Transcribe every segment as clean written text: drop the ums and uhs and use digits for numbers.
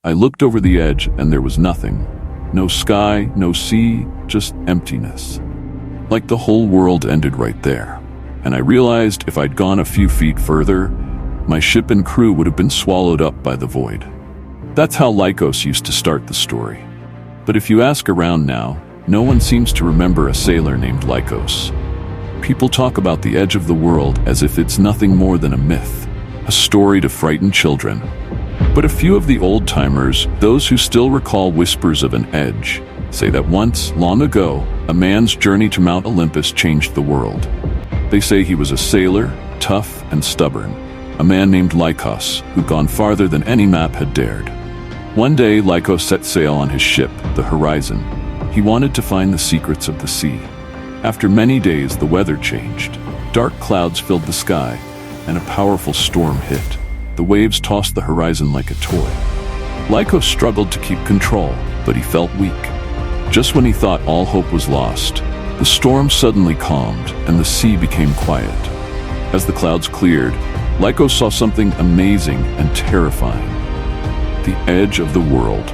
I looked over the edge and there was nothing. No sky, no sea, just emptiness. Like the whole world ended right there. And I realized if I'd gone a few feet further, my ship and crew would have been swallowed up by the void. That's how Lykos used to start the story. But if you ask around now, no one seems to remember a sailor named Lykos. People talk about the edge of the world as if it's nothing more than a myth, a story to frighten children. But a few of the old-timers, those who still recall whispers of an edge, say that once, long ago, a man's journey to Mount Olympus changed the world. They say he was a sailor, tough and stubborn, a man named Lykos, who'd gone farther than any map had dared. One day, Lykos set sail on his ship, the Horizon. He wanted to find the secrets of the sea. After many days, the weather changed. Dark clouds filled the sky, and a powerful storm hit. The waves tossed the horizon like a toy. Lykos struggled to keep control, but he felt weak. Just when he thought all hope was lost, the storm suddenly calmed and the sea became quiet. As the clouds cleared, Lykos saw something amazing and terrifying. The edge of the world.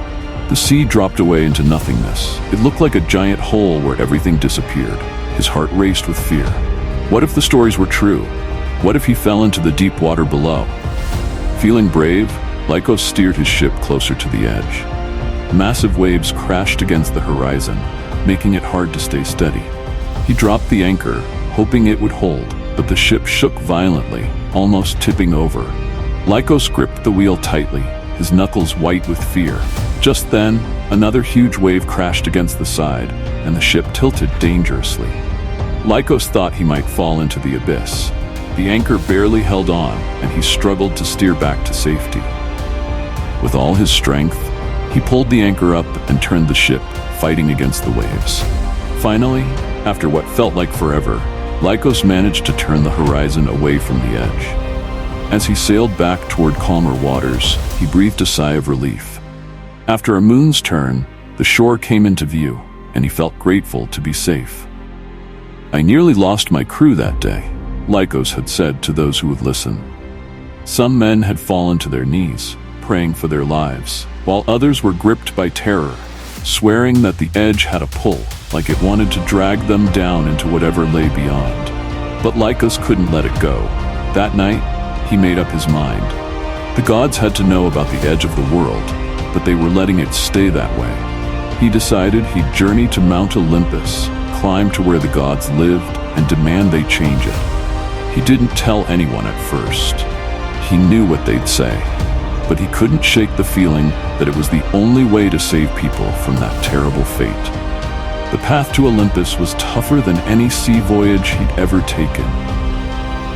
The sea dropped away into nothingness. It looked like a giant hole where everything disappeared. His heart raced with fear. What if the stories were true? What if he fell into the deep water below? Feeling brave, Lykos steered his ship closer to the edge. Massive waves crashed against the horizon, making it hard to stay steady. He dropped the anchor, hoping it would hold, but the ship shook violently, almost tipping over. Lykos gripped the wheel tightly, his knuckles white with fear. Just then, another huge wave crashed against the side, and the ship tilted dangerously. Lykos thought he might fall into the abyss. The anchor barely held on, and he struggled to steer back to safety. With all his strength, he pulled the anchor up and turned the ship, fighting against the waves. Finally, after what felt like forever, Lykos managed to turn the horizon away from the edge. As he sailed back toward calmer waters, he breathed a sigh of relief. After a moon's turn, the shore came into view, and he felt grateful to be safe. "I nearly lost my crew that day," Lykos had said to those who would listen. Some men had fallen to their knees, praying for their lives, while others were gripped by terror, swearing that the edge had a pull, like it wanted to drag them down into whatever lay beyond. But Lykos couldn't let it go. That night, he made up his mind. The gods had to know about the edge of the world, but they were letting it stay that way. He decided he'd journey to Mount Olympus, climb to where the gods lived, and demand they change it. He didn't tell anyone at first. He knew what they'd say, but he couldn't shake the feeling that it was the only way to save people from that terrible fate. The path to Olympus was tougher than any sea voyage he'd ever taken.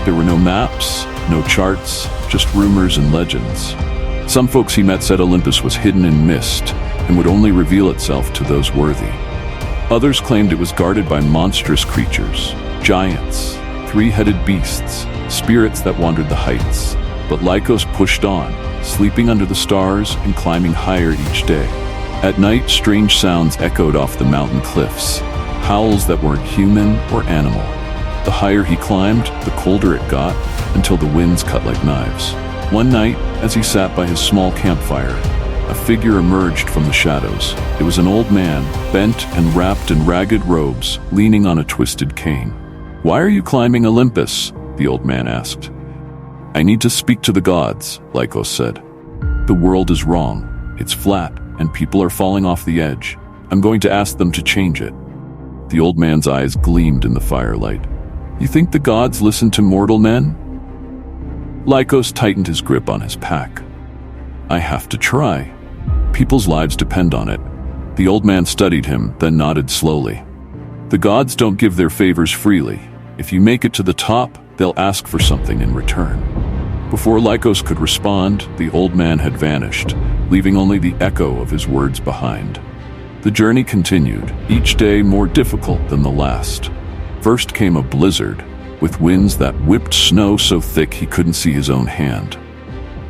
There were no maps, no charts, just rumors and legends. Some folks he met said Olympus was hidden in mist and would only reveal itself to those worthy. Others claimed it was guarded by monstrous creatures, giants, three-headed beasts, spirits that wandered the heights. But Lykos pushed on, sleeping under the stars and climbing higher each day. At night, strange sounds echoed off the mountain cliffs, howls that weren't human or animal. The higher he climbed, the colder it got, until the winds cut like knives. One night, as he sat by his small campfire, a figure emerged from the shadows. It was an old man, bent and wrapped in ragged robes, leaning on a twisted cane. "Why are you climbing Olympus?" the old man asked. "I need to speak to the gods," Lykos said. "The world is wrong. It's flat, and people are falling off the edge. I'm going to ask them to change it." The old man's eyes gleamed in the firelight. "You think the gods listen to mortal men?" Lykos tightened his grip on his pack. "I have to try. People's lives depend on it." The old man studied him, then nodded slowly. "The gods don't give their favors freely. If you make it to the top, they'll ask for something in return." Before Lykos could respond, the old man had vanished, leaving only the echo of his words behind. The journey continued, each day more difficult than the last. First came a blizzard, with winds that whipped snow so thick he couldn't see his own hand.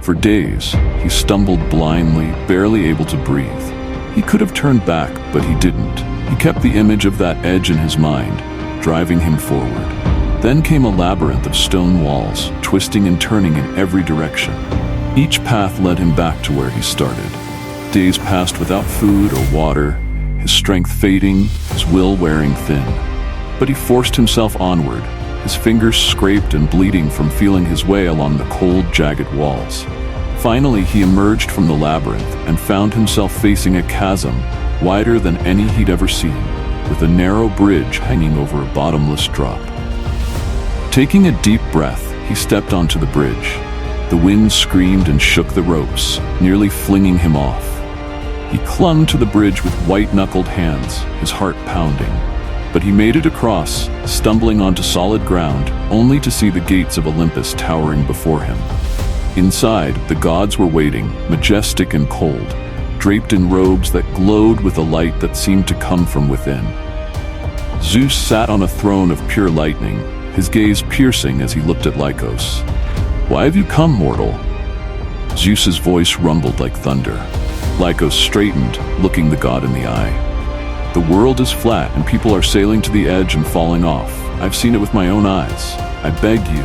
For days, he stumbled blindly, barely able to breathe. He could have turned back, but he didn't. He kept the image of that edge in his mind, driving him forward. Then came a labyrinth of stone walls, twisting and turning in every direction. Each path led him back to where he started. Days passed without food or water, his strength fading, his will wearing thin. But he forced himself onward, his fingers scraped and bleeding from feeling his way along the cold, jagged walls. Finally, he emerged from the labyrinth and found himself facing a chasm wider than any he'd ever seen, with a narrow bridge hanging over a bottomless drop. Taking a deep breath, he stepped onto the bridge. The wind screamed and shook the ropes, nearly flinging him off. He clung to the bridge with white-knuckled hands, his heart pounding. But he made it across, stumbling onto solid ground, only to see the gates of Olympus towering before him. Inside, the gods were waiting, majestic and cold, draped in robes that glowed with a light that seemed to come from within. Zeus sat on a throne of pure lightning, his gaze piercing as he looked at Lykos. "Why have you come, mortal?" Zeus's voice rumbled like thunder. Lykos straightened, looking the god in the eye. "The world is flat and people are sailing to the edge and falling off. I've seen it with my own eyes. I beg you,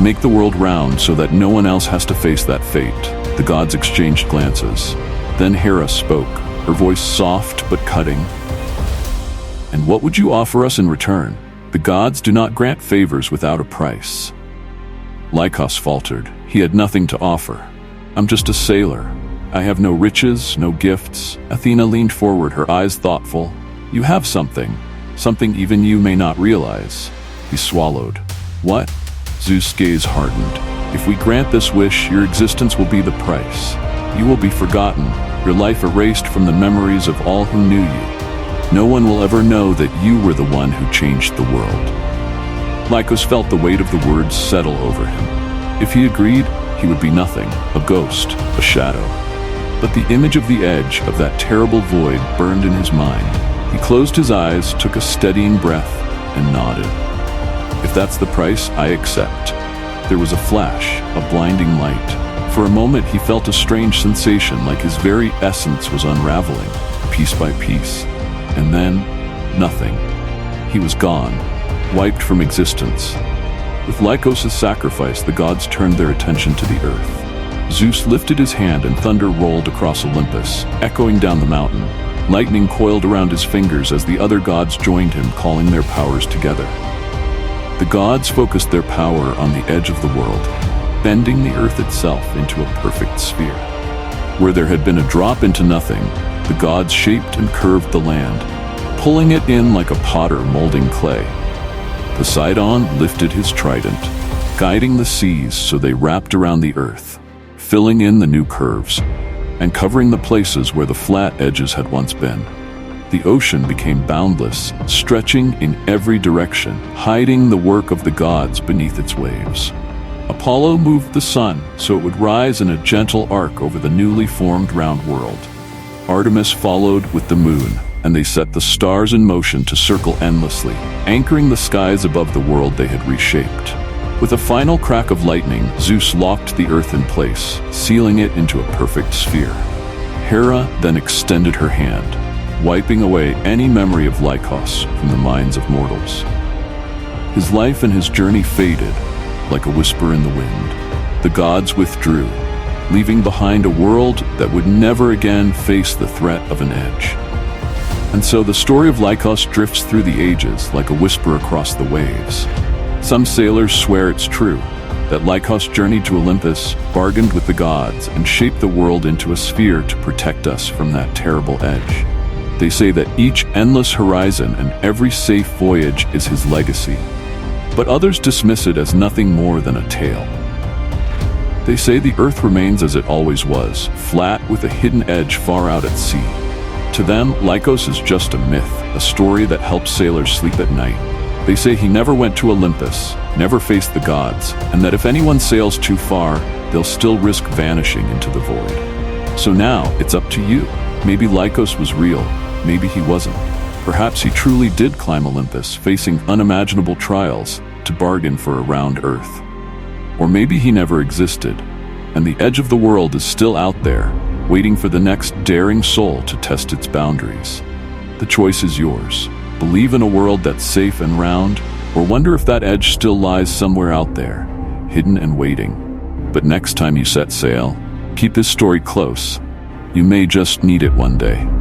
make the world round so that no one else has to face that fate." The gods exchanged glances. Then Hera spoke, her voice soft but cutting. "And what would you offer us in return? The gods do not grant favors without a price." Lykos faltered. He had nothing to offer. "I'm just a sailor. I have no riches, no gifts." Athena leaned forward, her eyes thoughtful. "You have something even you may not realize." He swallowed. "What?" Zeus' gaze hardened. "If we grant this wish, your existence will be the price. You will be forgotten, your life erased from the memories of all who knew you. No one will ever know that you were the one who changed the world." Lykos felt the weight of the words settle over him. If he agreed, he would be nothing, a ghost, a shadow. But the image of the edge of that terrible void burned in his mind. He closed his eyes, took a steadying breath, and nodded. "If that's the price, I accept." There was a flash, a blinding light. For a moment he felt a strange sensation, like his very essence was unraveling, piece by piece. And then, nothing. He was gone, wiped from existence. With Lykos' sacrifice, the gods turned their attention to the earth. Zeus lifted his hand and thunder rolled across Olympus, echoing down the mountain. Lightning coiled around his fingers as the other gods joined him, calling their powers together. The gods focused their power on the edge of the world, bending the earth itself into a perfect sphere. Where there had been a drop into nothing, the gods shaped and curved the land, pulling it in like a potter molding clay. Poseidon lifted his trident, guiding the seas so they wrapped around the earth, filling in the new curves, and covering the places where the flat edges had once been. The ocean became boundless, stretching in every direction, hiding the work of the gods beneath its waves. Apollo moved the sun so it would rise in a gentle arc over the newly formed round world. Artemis followed with the moon, and they set the stars in motion to circle endlessly, anchoring the skies above the world they had reshaped. With a final crack of lightning, Zeus locked the earth in place, sealing it into a perfect sphere. Hera then extended her hand, wiping away any memory of Lykos from the minds of mortals. His life and his journey faded, like a whisper in the wind. The gods withdrew, leaving behind a world that would never again face the threat of an edge. And so the story of Lykos drifts through the ages like a whisper across the waves. Some sailors swear it's true, that Lykos journeyed to Olympus, bargained with the gods, and shaped the world into a sphere to protect us from that terrible edge. They say that each endless horizon and every safe voyage is his legacy. But others dismiss it as nothing more than a tale. They say the earth remains as it always was, flat with a hidden edge far out at sea. To them, Lykos is just a myth, a story that helps sailors sleep at night. They say he never went to Olympus, never faced the gods, and that if anyone sails too far, they'll still risk vanishing into the void. So now, it's up to you. Maybe Lykos was real, maybe he wasn't. Perhaps he truly did climb Olympus, facing unimaginable trials to bargain for a round earth. Or maybe he never existed, and the edge of the world is still out there, waiting for the next daring soul to test its boundaries. The choice is yours. Believe in a world that's safe and round, or wonder if that edge still lies somewhere out there, hidden and waiting. But next time you set sail, keep this story close. You may just need it one day.